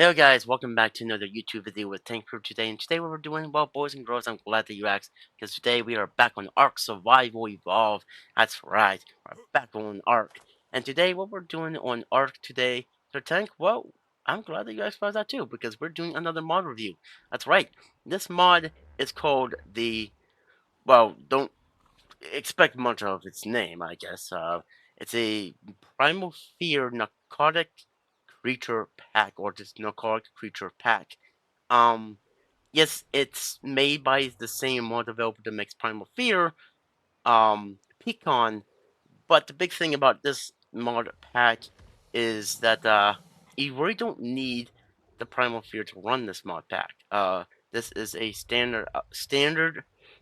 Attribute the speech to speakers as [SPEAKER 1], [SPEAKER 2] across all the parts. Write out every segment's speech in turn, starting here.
[SPEAKER 1] Hey guys, welcome back to another YouTube video with Tank Crew today. And today what we're doing, well, boys and girls, I'm glad that you asked, because today we are back on ARK Survival Evolve. That's right, we're back on ARK. And today what we're doing on ARK today, so Tank, well, I'm glad that you asked about that too, because we're doing another mod review. That's right, this mod is called the, well, don't expect much of its name, I guess. It's a Primal Fear Narcotic Creature Pack, or just Narcotic Creature Pack. Um, yes, it's made by the same mod developer that makes Primal Fear, Pecan, but the big thing about this mod pack is that you really don't need the Primal Fear to run this mod pack. This is a standard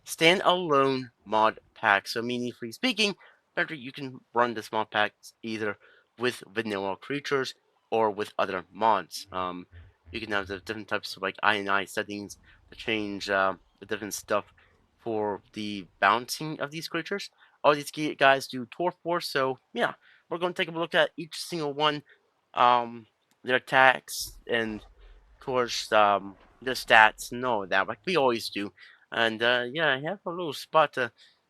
[SPEAKER 1] standalone mod pack. So meaningfully speaking, better you can run this mod pack either with vanilla creatures or with other mods. You can have the different types of like I settings to change the different stuff for the bouncing of these creatures. All these guys do Torf Force, so yeah, we're going to take a look at each single one, their attacks, and of course, their stats and all of that, like we always do. And yeah, I have a little spot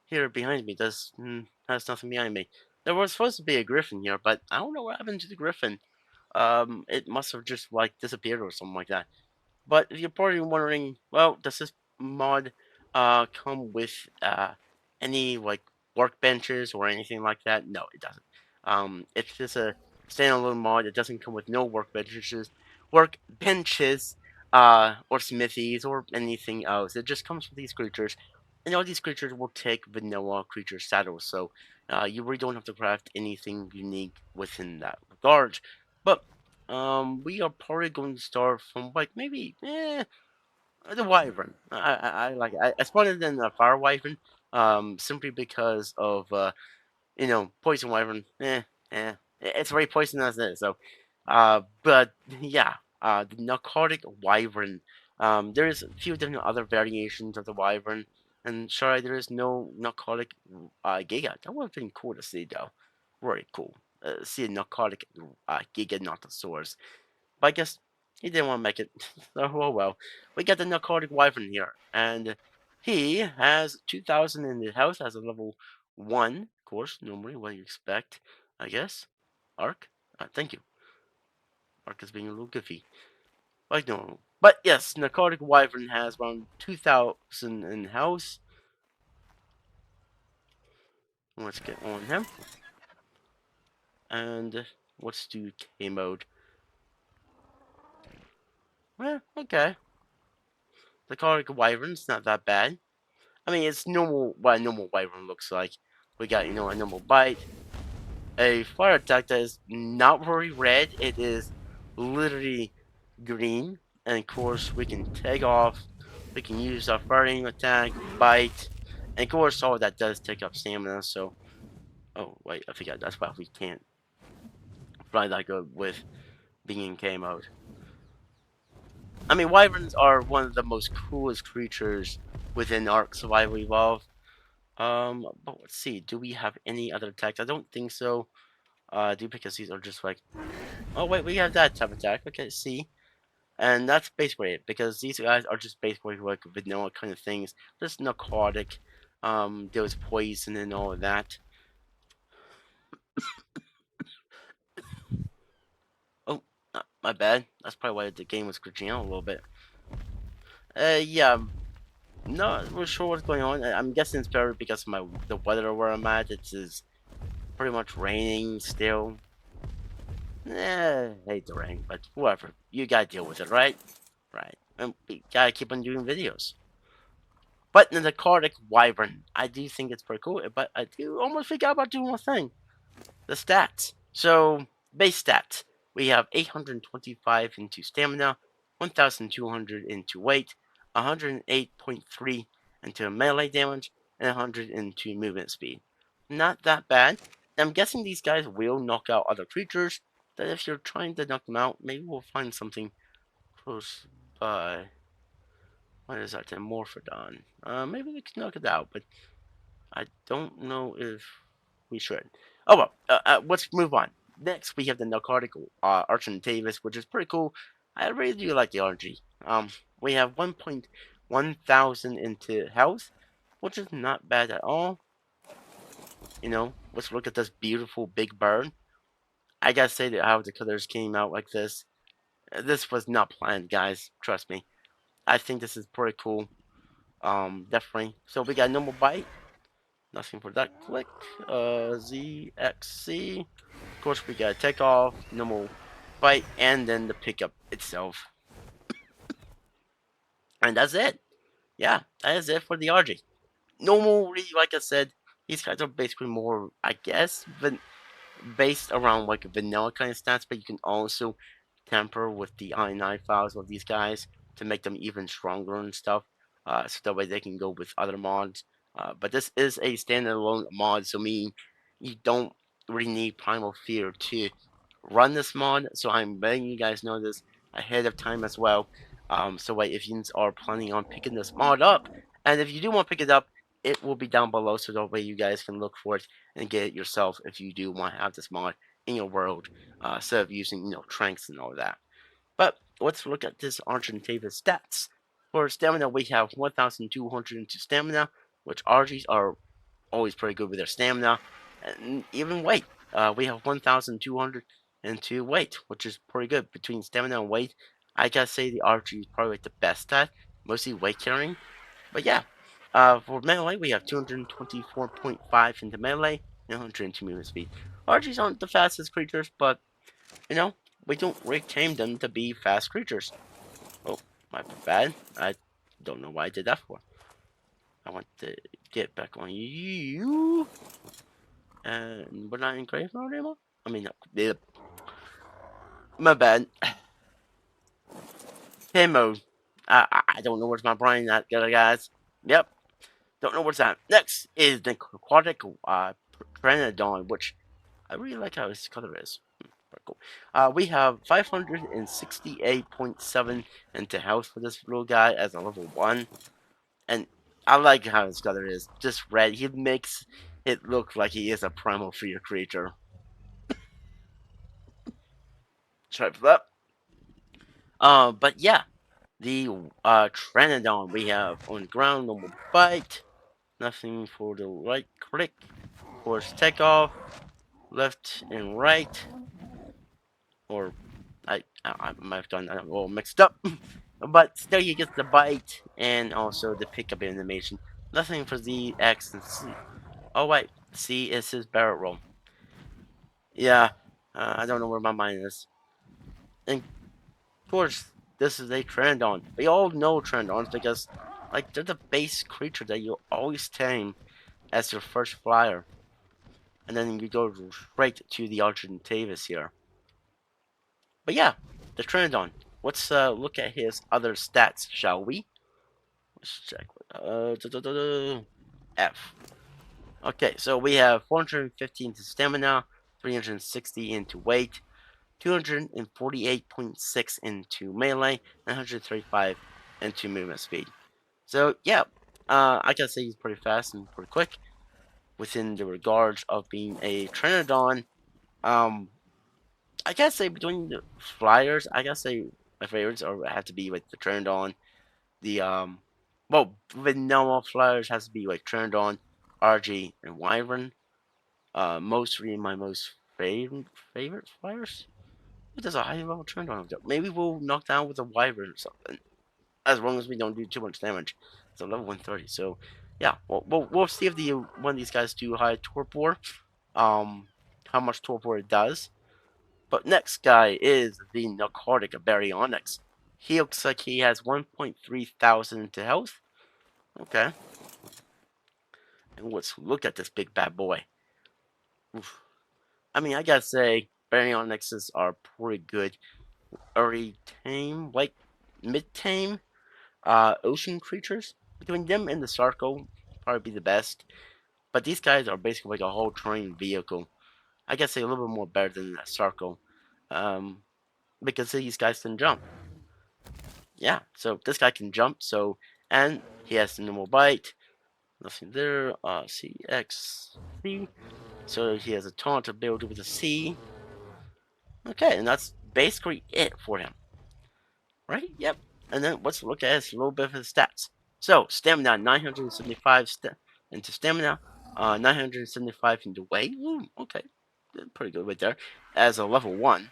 [SPEAKER 1] here behind me. Has nothing behind me. There was supposed to be a griffin here, but I don't know what happened to the griffin. It must have just like disappeared or something like that. But if you're probably wondering, well, does this mod come with any like workbenches or anything like that? No, it doesn't. It's just a standalone mod. It doesn't come with no workbenches, or smithies or anything else. It just comes with these creatures, and all these creatures will take vanilla creature saddles. So you really don't have to craft anything unique within that regard. But we are probably going to start from like maybe the wyvern. I like it. I spawned it in a fire wyvern, simply because of poison wyvern. It's very poisonous as it is. So, but yeah, the narcotic wyvern. There's a few different other variations of the wyvern, and sorry, there is no narcotic giga. That would have been cool to see though. Very cool. See a narcotic giga Nothosaurus. But I guess he didn't want to make it. So, oh well. We got the narcotic wyvern here, and he has 2,000 in his house as a level 1. Of course, normally what you expect, I guess. Ark? Thank you. Ark is being a little goofy. Like normal. But yes, narcotic wyvern has around 2,000 in house. Let's get on him. And let's do K mode. Well, okay. Narcotic wyvern's not that bad. I mean, it's normal what a normal wyvern looks like. We got, a normal bite, a fire attack that is not very red. It is literally green. And of course, we can take off. We can use our firing attack, bite, and of course, all that does take up stamina. So, oh wait, I forgot. That's why we can't fly that good with being in K mode. I mean, wyverns are one of the most coolest creatures within Ark Survival Evolved. But let's see. Do we have any other attacks? I don't think so. Do because these are just like, oh wait, we have that type of attack. Okay, see, and that's basically it. Because these guys are just basically like vanilla kind of things, just narcotic. There was poison and all of that. Oh, my bad. That's probably why the game was glitching out a little bit. Yeah, not really sure what's going on. I'm guessing it's probably because of the weather where I'm at. It's pretty much raining still. Hate the rain, but whatever. You gotta deal with it, right? Right. And we gotta keep on doing videos. But in the Cardiac Wyvern, I do think it's pretty cool, but I do almost forgot about doing one thing. The stats. So, base stats. We have 825 into stamina, 1200 into weight, 108.3 into melee damage, and 100 into movement speed. Not that bad. I'm guessing these guys will knock out other creatures, that if you're trying to knock them out, maybe we'll find something close by. What is that? Morphodon. Maybe we can knock it out, but I don't know if we should. Oh well, let's move on. Next, we have the narcotic Archentavis, which is pretty cool. I really do like the RG. We have 1,100 into health, which is not bad at all. Let's look at this beautiful big bird. I gotta say that how the colors came out like this. This was not planned, guys. Trust me. I think this is pretty cool. Definitely. So we got normal bite. Nothing for that. Click. ZXC. Of course, we got takeoff, normal bite, and then the pickup itself. And that's it. Yeah, that is it for the RG. Normally, like I said, these guys are basically more, I guess, based around like vanilla kind of stats, but you can also tamper with the INI files of these guys to make them even stronger and stuff. So that way they can go with other mods. But this is a standalone mod, so meaning you don't really need Primal Fear to run this mod. So I'm letting you guys know this ahead of time as well. So like if you are planning on picking this mod up, and if you do want to pick it up, it will be down below, so that way you guys can look for it and get it yourself if you do want to have this mod in your world, instead of using tranks and all that. But let's look at this Argentavis stats. For stamina, we have 1,200 into stamina, which RGs are always pretty good with their stamina, and even weight. We have 1,200 into weight, which is pretty good between stamina and weight. I gotta say the RG is probably like the best stat, mostly weight carrying. But yeah, for melee, we have 224.5 into melee and 102 movement speed. RGs aren't the fastest creatures, but you know, we don't reclaim them to be fast creatures. Oh, my bad. I don't know why I did that for. I want to get back on you. And we're not in grave mode anymore? I mean, no, my bad. Game mode. I don't know where's my brain at, guys. Yep, don't know where's that. Next is the aquatic Pteranodon, which I really like how his color is. Very cool. We have 568.7 into health for this little guy as a level 1. And I like how his color is. Just red. He makes it look like he is a primal fear creature. Sorry for that. But yeah, the Pteranodon we have on the ground, normal bite. Nothing for the right click. Of course, takeoff, left and right. Or I might have done that a little mixed up. But still, you get the bite and also the pickup animation. Nothing for Z, X, and C. Oh, wait. C is his barrel roll. Yeah, I don't know where my mind is. And of course, this is a Trandon. We all know Trandons because, like, they're the base creature that you always tame as your first flyer. And then you go straight to the Argentavis here. But yeah, the Trandon. Let's look at his other stats, shall we? Let's check. F. Okay, so we have 450 into stamina, 360 into weight, 248.6 into melee, and 135 into movement speed. So yeah, I gotta say he's pretty fast and pretty quick within the regards of being a Trinodon. Um, I gotta say between the flyers, I gotta say my favorites are have to be like the Trinodon, the well, vanilla flyers has to be like Trinodon, RG, and Wyvern. Mostly my most favorite flyers. What does a high level Trinodon do? Maybe we'll knock down with a Wyvern or something. As long as we don't do too much damage. It's a level 130, so yeah, we'll see if the one of these guys do high torpor, how much torpor it does. But next guy is the Narcotic Baryonyx. He looks like he has 1.3 thousand to health. Okay, and let's look at this big bad boy. Oof. I mean, I gotta say, Baryonyxes are pretty good. Early tame, like mid tame, ocean creatures. Between them and the Sarco, probably be the best. But these guys are basically like a whole terrain vehicle. I guess they're a little bit more better than the Sarco. Um, because these guys can jump. Yeah, so this guy can jump, so, and he has the normal bite. Nothing there. CXC. So he has a taunt ability with a C. Okay, and that's basically it for him. right? Yep. And then let's look at his little bit of his stats. So stamina 975 into stamina, 975 into weight. Ooh, okay, pretty good right there. As a level one,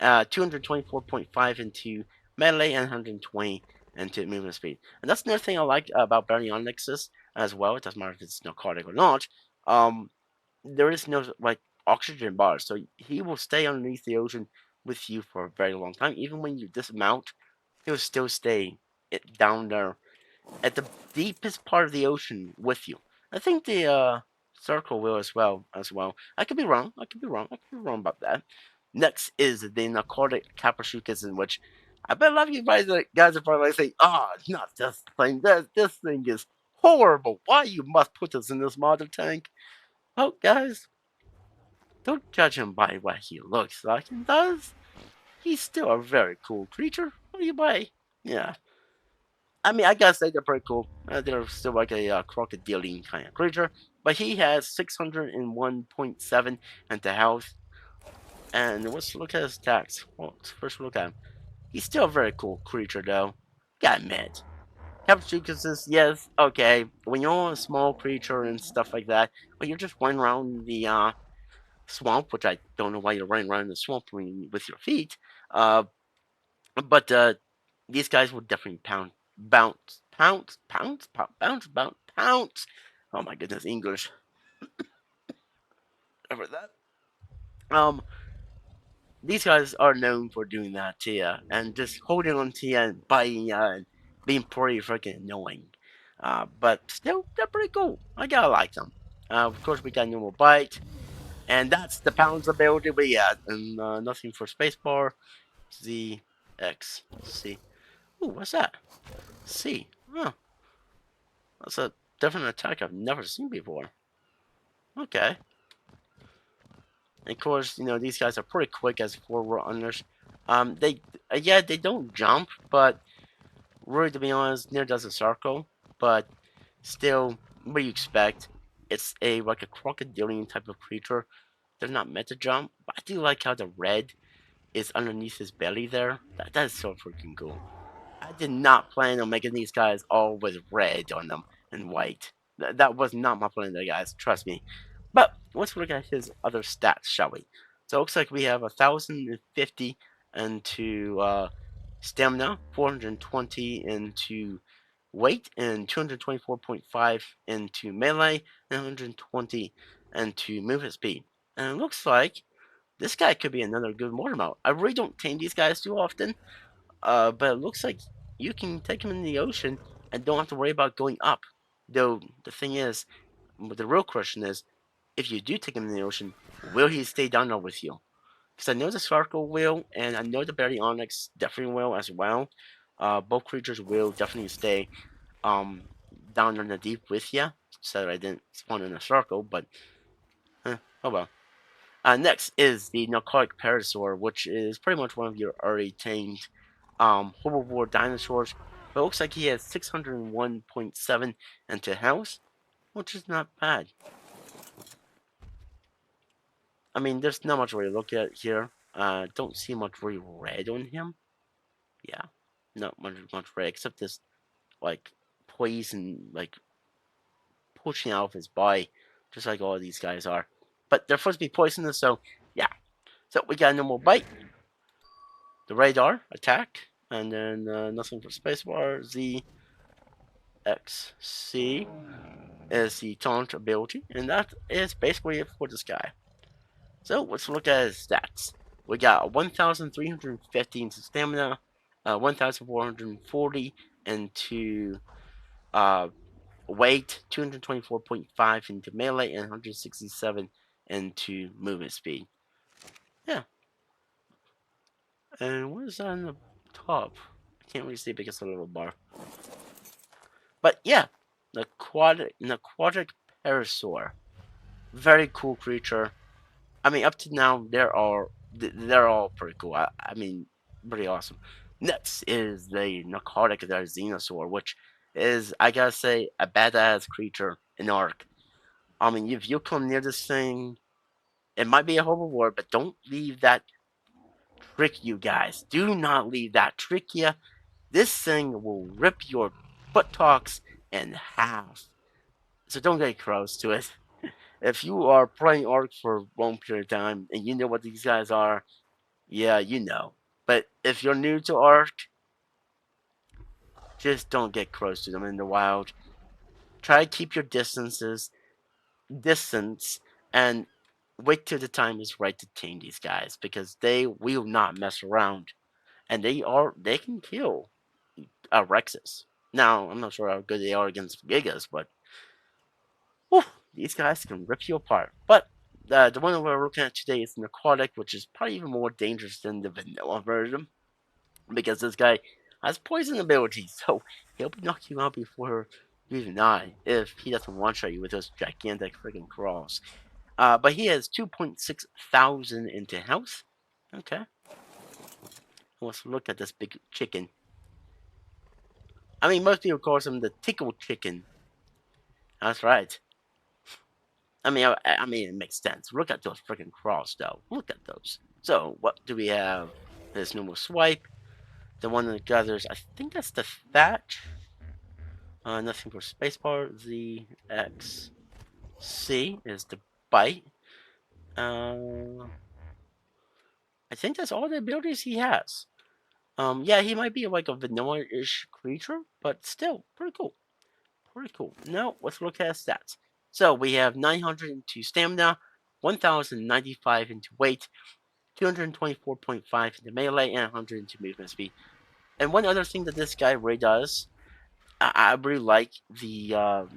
[SPEAKER 1] 224.5 into melee and 120 into movement speed. And that's another thing I like about Baryonyx's as well. It doesn't matter if it's narcotic or not. Um, there is no like oxygen bars, so he will stay underneath the ocean with you for a very long time. Even when you dismount, he'll still stay down there at the deepest part of the ocean with you. I think the circle will as well. I could be wrong. I could be wrong about that. Next is the narcotic capricious, in which I bet a lot of you guys are probably saying, "Ah, oh, not this thing. This thing is horrible. Why you must put this in this model tank?" Oh, guys, don't judge him by what he looks like and does. He's still a very cool creature. What do you buy? Yeah. I mean, I gotta say they're pretty cool. They're still like a crocodilian kind of creature, but he has 601.7 into health. And let's look at his stats. Well, let's first look at him. He's still a very cool creature, though. Gotta admit. Capsucus, yes, okay. When you're a small creature and stuff like that, when you're just running around the swamp, which I don't know why you're running around the swamp with your feet, uh, but these guys will definitely pounce. Oh my goodness, English. Over that. Um, these guys are known for doing that to you and just holding on to you and biting you and being pretty freaking annoying. But still, they're pretty cool. I gotta like them. Of course, we got normal bite, and that's the pounds ability we got, and nothing for spacebar. Z X C. Ooh, what's that? C. Huh. That's a different attack I've never seen before. Okay. And of course, these guys are pretty quick as forward runners. They yeah, they don't jump, but really, to be honest, neither does a circle. But still, what do you expect? It's a like a crocodilian type of creature. They're not meant to jump, but I do like how the red is underneath his belly there. That is so freaking cool. I did not plan on making these guys all with red on them and white. That was not my plan there, guys. Trust me. But let's look at his other stats, shall we? So it looks like we have 1,050 into stamina, 420 into weight, and 224.5 into melee, and 120 into movement speed. And it looks like this guy could be another good mortar mount. I really don't tame these guys too often, but it looks like you can take him in the ocean and don't have to worry about going up. Though the thing is, the real question is, if you do take him in the ocean, will he stay down there with you? Because I know the Sparkle will, and I know the Baryonyx definitely will as well. Both creatures will definitely stay um down in the deep with you. So I didn't spawn in a circle, but oh well. Next is the Narcotic Parasaur, which is pretty much one of your already tamed herbivore dinosaurs. But it looks like he has 601.7 into health, which is not bad. I mean, there's not much really to look at here. Don't see much really red on him. Yeah, not much red except this like poison like pushing out of his body, just like all these guys are. But they're supposed to be poisonous, so yeah. So we got a normal bite, the radar attack, and then nothing for spacebar. Z X C is the taunt ability, and that is basically it for this guy. So let's look at his stats. We got 1,350 into stamina, 1,440 into uh, weight, 224.5 into melee, and 167 into movement speed. Yeah. And what is that on the top? I can't really see because it's a little bar. But yeah, the aquatic parasaur. Very cool creature. I mean, up to now, they're all pretty cool. I mean, pretty awesome. Next is the narcotic Xenosaur, which is, I gotta say, a badass creature in ARK. I mean, if you come near this thing, it might be a herbivore, but don't leave that trick you guys. Do not leave that trick you. This thing will rip your buttocks in half. So don't get close to it. If you are playing ARK for a long period of time and you know what these guys are, yeah, you know. But if you're new to ARK, just don't get close to them in the wild. Try to keep your distance, and wait till the time is right to tame these guys because they will not mess around, and they can kill Rexes. Now I'm not sure how good they are against Gigas, but whew, these guys can rip you apart. But the one we're looking at today is Necrotic, which is probably even more dangerous than the vanilla version because this guy has poison abilities, so he'll be knocking you out before you even die if he doesn't one-shot you with those gigantic freaking claws. But he has 2.6 thousand into health. Okay, let's look at this big chicken. I mean, most people call him the tickle chicken. That's right. I mean, it makes sense. Look at those freaking claws, though. Look at those. So, what do we have? There's normal swipe. The one that gathers, I think that's the thatch. Nothing for spacebar. Z, X, C is the bite. I think that's all the abilities he has. Yeah, he might be like a vanilla-ish creature, but still pretty cool. Pretty cool. Now let's look at stats. So we have 900 into stamina, 1095 into weight, 224.5 into melee, and 100 into movement speed. And one other thing that this guy really does, I really like these 30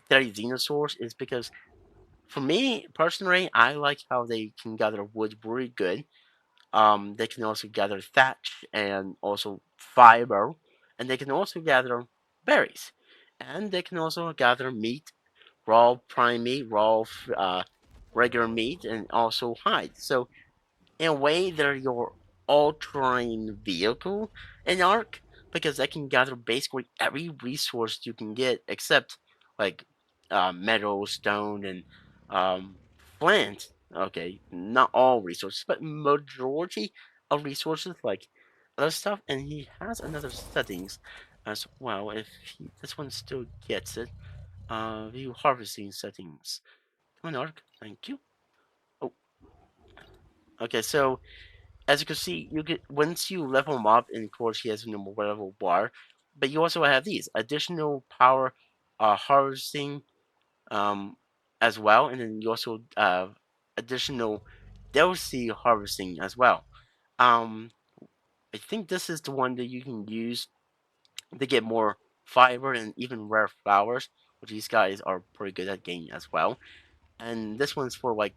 [SPEAKER 1] Xenosaurs, is because for me personally, I like how they can gather wood really good. They can also gather thatch and also fiber, and they can also gather berries, and they can also gather meat, raw prime meat, regular meat, and also hide. So in a way, they're your all-terrain vehicle in Ark because they can gather basically every resource you can get except like metal, stone, and um, flint. Okay, not all resources, but majority of resources like other stuff. And he has another settings as well. If this one still gets it, view harvesting settings. Come on, Ark. Thank you. Oh, okay. So as you can see, you get once you level him up, and of course he has a normal level bar, but you also have these additional power harvesting um, as well, and then you also additional DLC harvesting as well. Um, I think this is the one that you can use to get more fiber and even rare flowers, which these guys are pretty good at getting as well. And this one's for like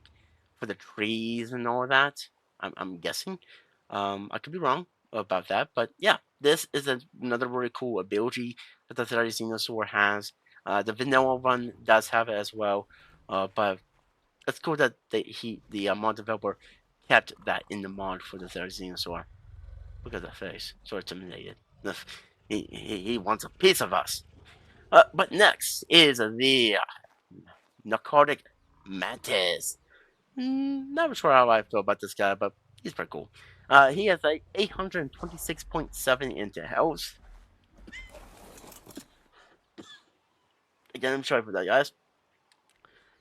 [SPEAKER 1] for the trees and all that. I'm guessing. I could be wrong about that, but yeah, this is another really cool ability that the 30 Xenosaur has. The vanilla one does have it as well, but it's cool that the mod developer kept that in the mod for the 30 Xenosaur. Look at that face, so intimidated. He wants a piece of us. But next is the narcotic mantis. Not sure how I feel about this guy, but he's pretty cool. He has like 826.7 into health. Again, I'm sorry for that, guys.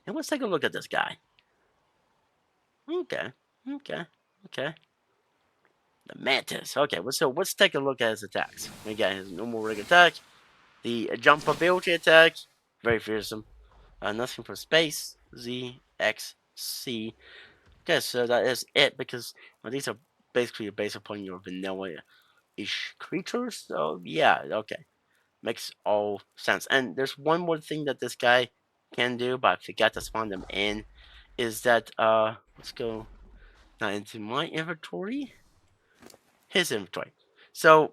[SPEAKER 1] And let's take a look at this guy. Okay, okay, okay. The mantis. Okay, so let's take a look at his attacks. We got his normal rig attack, the jump ability attack, very fearsome. Nothing for space. Z X C. Okay, so that is it because these are basically based upon your vanilla ish creatures. So yeah, okay, makes all sense. And there's one more thing that this guy can do, but I forgot to spawn them in. Is that let's go now into my inventory, his inventory. So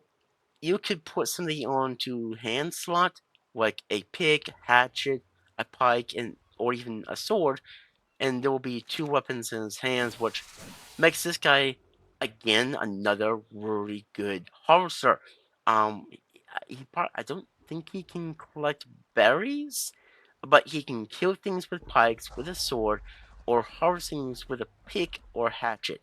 [SPEAKER 1] you could put something onto hand slot like a pick, hatchet, a pike, and or even a sword, and there will be two weapons in his hands, which makes this guy again another really good harvester. Um, I don't think he can collect berries, but he can kill things with pikes with a sword, or harvest things with a pick or hatchet.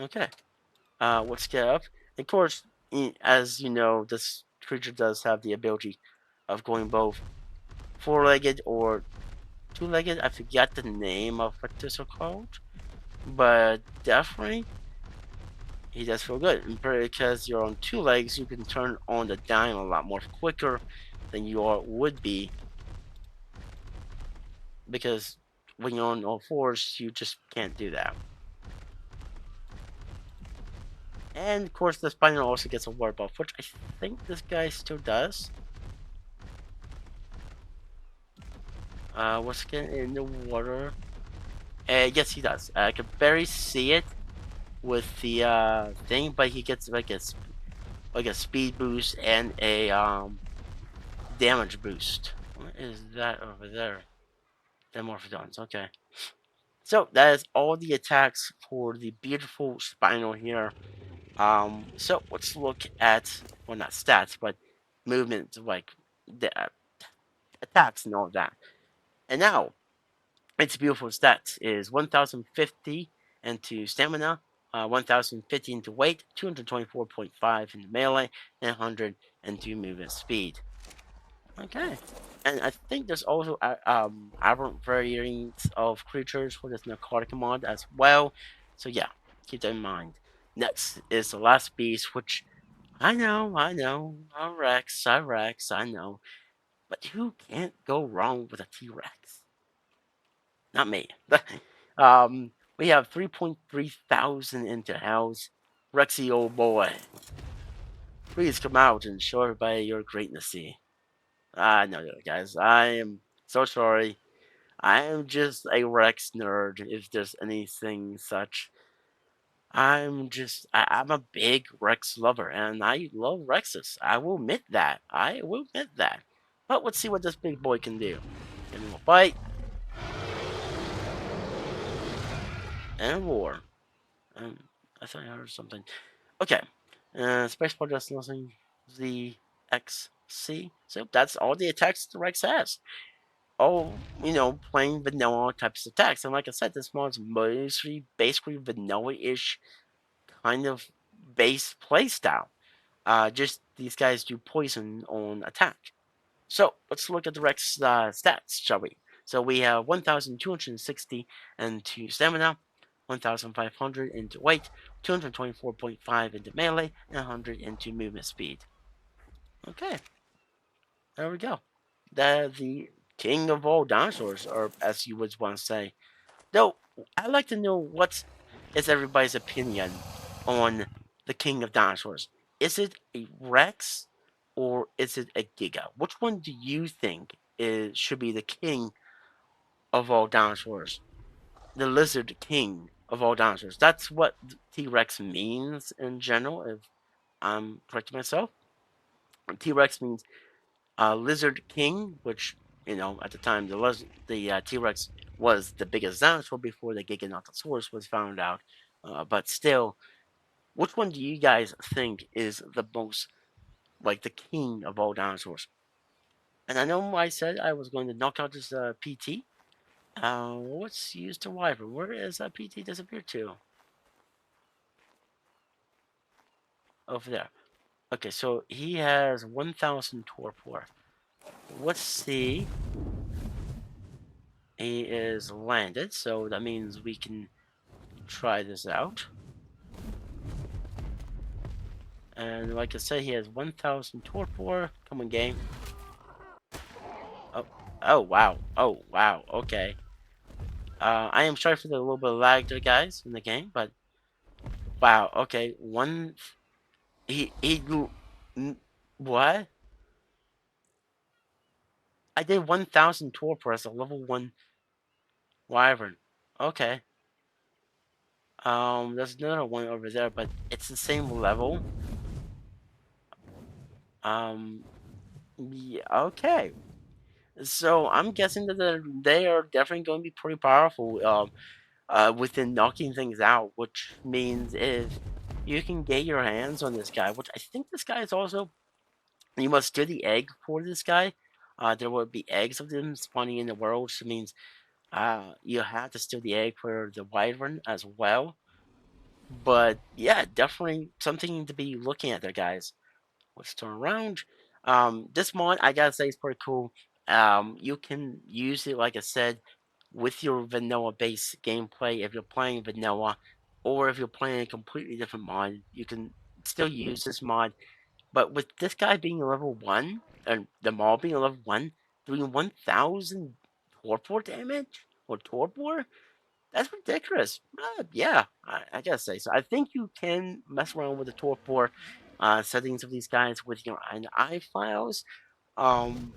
[SPEAKER 1] Okay. Let's get up. Of course, as you know, this creature does have the ability of going both four-legged or two-legged. I forgot the name of what these are called, but definitely he does feel good. And because you're on two legs, you can turn on the dime a lot more quicker than would be because when you're on all fours, you just can't do that. And of course, the spinal also gets a warp buff, which I think this guy still does. What's getting in the water? Yes, he does. I can barely see it with the thing, but he gets like a speed boost and a damage boost. What is that over there? Demorphodons. Okay. So that is all the attacks for the beautiful Spinal here. So let's look at, well, not stats, but movement, like the attacks and all that. And now its beautiful stats is 1050 into stamina, 1050 into weight, 224.5 into melee, and 100 into movement speed. Okay. And I think there's also aberrant variants of creatures for this narcotic mod as well. So yeah, keep that in mind. Next is the last beast, which I know, a Rex, I know. But who can't go wrong with a T-Rex? Not me. We have 3.3 thousand into house. Rexy, old boy, please come out and show everybody your greatness. I know, guys. I am so sorry. I am just a Rex nerd, if there's anything such. I'm a big Rex lover, and I love Rexes. I will admit that. I will admit that. But let's see what this big boy can do. Give him a bite, and a roar. Um, I thought I heard something. Okay. Spaceport just losing the XC. So that's all the attacks the Rex has. All, plain vanilla types of attacks. And like I said, this mod's mostly basically vanilla-ish kind of base playstyle. Just these guys do poison on attack. So let's look at the Rex stats, shall we? So we have 1,260 into stamina, 1,500 into weight, 224.5 into melee, and 100 into movement speed. Okay, there we go. The king of all dinosaurs, or as you would want to say. Though, I'd like to know what is everybody's opinion on the king of dinosaurs. Is it a Rex or is it a Giga? Which one do you think should be the king of all dinosaurs? The lizard king of all dinosaurs. That's what T Rex means in general, if I'm correcting myself. T Rex means lizard king, which, at the time the T Rex was the biggest dinosaur before the Giganotosaurus was found out. But still, which one do you guys think is the most, like, the king of all dinosaurs? And I know I said I was going to knock out this PT. Let's use the wyvern. Where is that PT disappeared to? Over there. Okay, so he has 1,000 torpor. Let's see. He is landed, so that means we can try this out. And like I said, he has 1,000 torpor. Come on, game. Oh, oh wow. Oh wow. Okay. I am sorry for the little bit of lag there, guys, in the game, but wow. Okay, he what? I did 1,000 torpor as a level 1 wyvern. Okay. There's another one over there, but it's the same level. Um, yeah, okay. So I'm guessing that they are definitely going to be pretty powerful. Within knocking things out, which means if you can get your hands on this guy, which I think this guy is also, you must steal the egg for this guy. There will be eggs of them spawning in the world, which means you have to steal the egg for the wyvern as well. But yeah, definitely something to be looking at there, guys. Let's turn around. This mod, I gotta say, is pretty cool. You can use it, like I said, with your vanilla base gameplay if you're playing vanilla, or if you're playing a completely different mod, you can still use this mod. But with this guy being a level 1, and the mall being a level 1, doing 1000 torpor damage, or torpor, that's ridiculous. Yeah, I gotta say so. I think you can mess around with the torpor settings of these guys with your I files. Um,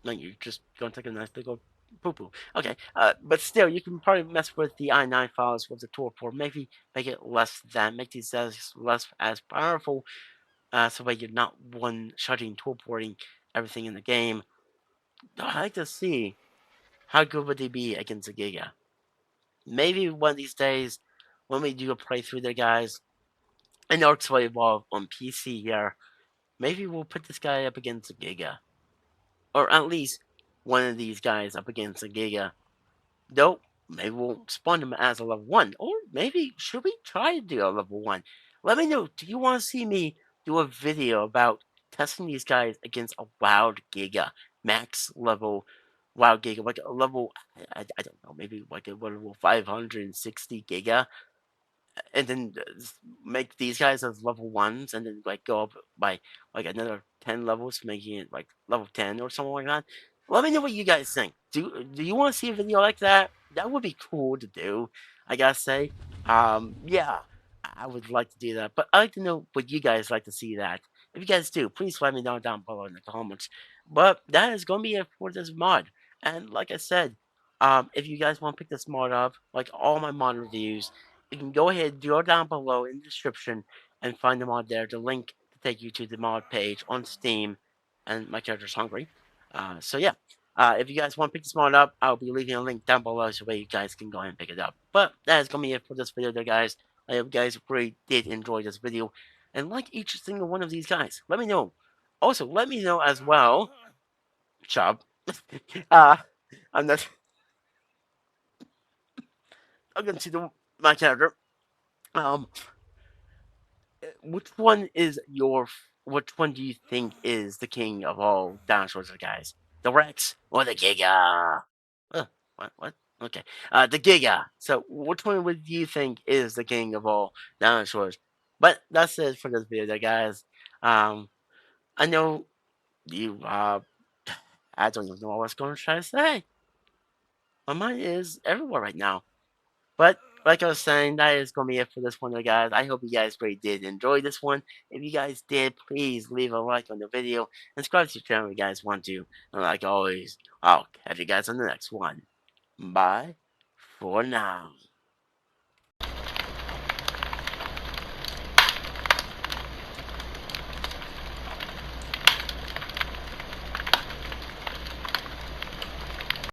[SPEAKER 1] no, you're just gonna take a nice big old poo poo. Okay, but still, you can probably mess with the I9 files with the torpor. Maybe make it less than, make these as less as powerful, so that you're not one-shotting, torporting everything in the game. I'd like to see how good would they be against a Giga. Maybe one of these days, when we do a playthrough there, guys, and ARK Evolve on PC here, maybe we'll put this guy up against a Giga. Or at least one of these guys up against a Giga. Nope. Maybe we'll spawn him as a level 1. Or maybe, should we try to do a level 1? Let me know. Do you want to see me do a video about testing these guys against a wild Giga? Max level wild Giga. Like a level, I don't know, maybe like a level 560 Giga, and then make these guys as level 1s, and then like go up by like another 10 levels, making it like level 10 or something like that. Let me know what you guys think. Do you want to see a video like that? That would be cool to do, I gotta say. Yeah, I would like to do that, but I'd like to know what you guys like to see that. If you guys do, please let me know down below in the comments. But that is gonna be it for this mod. And like I said, if you guys want to pick this mod up, like all my mod reviews, you can go ahead, go down below in the description, and find the mod there. The link to take you to the mod page on Steam, and my character's hungry. So yeah, if you guys want to pick this mod up, I'll be leaving a link down below so that you guys can go ahead and pick it up. But that is gonna be it for this video, there, guys. I hope you guys really did enjoy this video, and like each single one of these guys. Let me know. Also, let me know as well, Chub. uh, I'm not. I'm gonna see my character. Um, which one is which one do you think is the king of all dinosaurs, guys? The Rex or the Giga? What? Okay. The Giga. So, which one would you think is the king of all dinosaurs? But that's it for this video, there, guys. Um, I know you. I don't even know what I was going to try to say. My mind is everywhere right now. But like I was saying, that is going to be it for this one, guys. I hope you guys really did enjoy this one. If you guys did, please leave a like on the video and subscribe to the channel if you guys want to. And like always, I'll catch you guys on the next one. Bye for now.